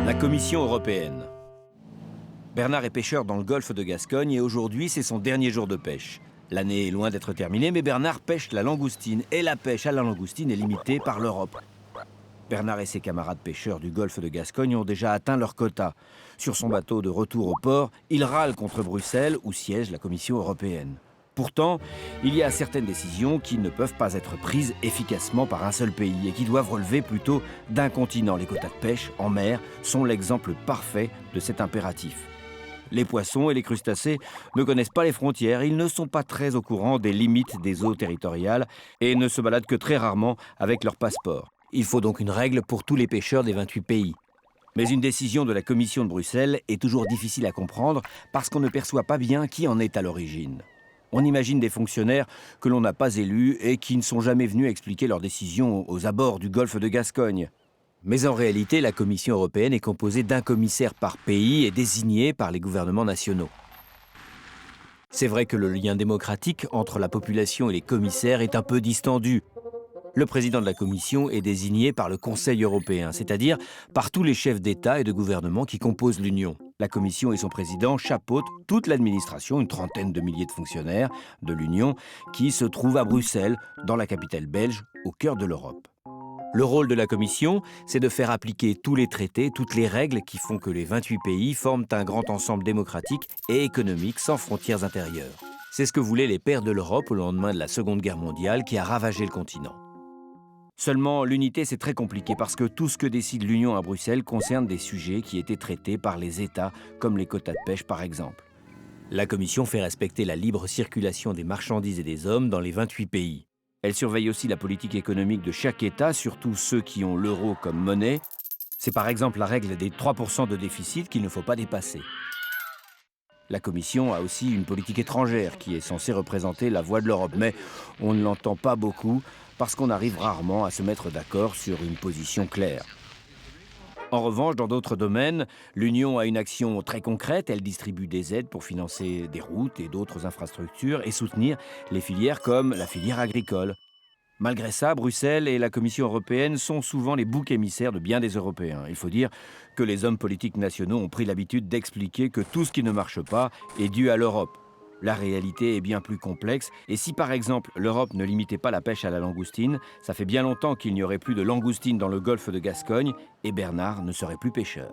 La Commission européenne. Bernard est pêcheur dans le golfe de Gascogne et aujourd'hui, c'est son dernier jour de pêche. L'année est loin d'être terminée, mais Bernard pêche la langoustine et la pêche à la langoustine est limitée par l'Europe. Bernard et ses camarades pêcheurs du golfe de Gascogne ont déjà atteint leur quota. Sur son bateau de retour au port, il râle contre Bruxelles, où siège la Commission européenne. Pourtant, il y a certaines décisions qui ne peuvent pas être prises efficacement par un seul pays et qui doivent relever plutôt d'un continent. Les quotas de pêche en mer sont l'exemple parfait de cet impératif. Les poissons et les crustacés ne connaissent pas les frontières, ils ne sont pas très au courant des limites des eaux territoriales et ne se baladent que très rarement avec leur passeport. Il faut donc une règle pour tous les pêcheurs des 28 pays. Mais une décision de la Commission de Bruxelles est toujours difficile à comprendre parce qu'on ne perçoit pas bien qui en est à l'origine. On imagine des fonctionnaires que l'on n'a pas élus et qui ne sont jamais venus expliquer leurs décisions aux abords du golfe de Gascogne. Mais en réalité, la Commission européenne est composée d'un commissaire par pays et désigné par les gouvernements nationaux. C'est vrai que le lien démocratique entre la population et les commissaires est un peu distendu. Le président de la Commission est désigné par le Conseil européen, c'est-à-dire par tous les chefs d'État et de gouvernement qui composent l'Union. La Commission et son président chapeautent toute l'administration, une trentaine de milliers de fonctionnaires de l'Union, qui se trouvent à Bruxelles, dans la capitale belge, au cœur de l'Europe. Le rôle de la Commission, c'est de faire appliquer tous les traités, toutes les règles qui font que les 28 pays forment un grand ensemble démocratique et économique sans frontières intérieures. C'est ce que voulaient les pères de l'Europe au lendemain de la Seconde Guerre mondiale qui a ravagé le continent. Seulement, l'unité, c'est très compliqué parce que tout ce que décide l'Union à Bruxelles concerne des sujets qui étaient traités par les États, comme les quotas de pêche par exemple. La Commission fait respecter la libre circulation des marchandises et des hommes dans les 28 pays. Elle surveille aussi la politique économique de chaque État, surtout ceux qui ont l'euro comme monnaie. C'est par exemple la règle des 3% de déficit qu'il ne faut pas dépasser. La Commission a aussi une politique étrangère qui est censée représenter la voix de l'Europe, mais on ne l'entend pas beaucoup parce qu'on arrive rarement à se mettre d'accord sur une position claire. En revanche, dans d'autres domaines, l'Union a une action très concrète. Elle distribue des aides pour financer des routes et d'autres infrastructures et soutenir les filières comme la filière agricole. Malgré ça, Bruxelles et la Commission européenne sont souvent les boucs émissaires de bien des Européens. Il faut dire que les hommes politiques nationaux ont pris l'habitude d'expliquer que tout ce qui ne marche pas est dû à l'Europe. La réalité est bien plus complexe et si par exemple l'Europe ne limitait pas la pêche à la langoustine, ça fait bien longtemps qu'il n'y aurait plus de langoustine dans le golfe de Gascogne et Bernard ne serait plus pêcheur.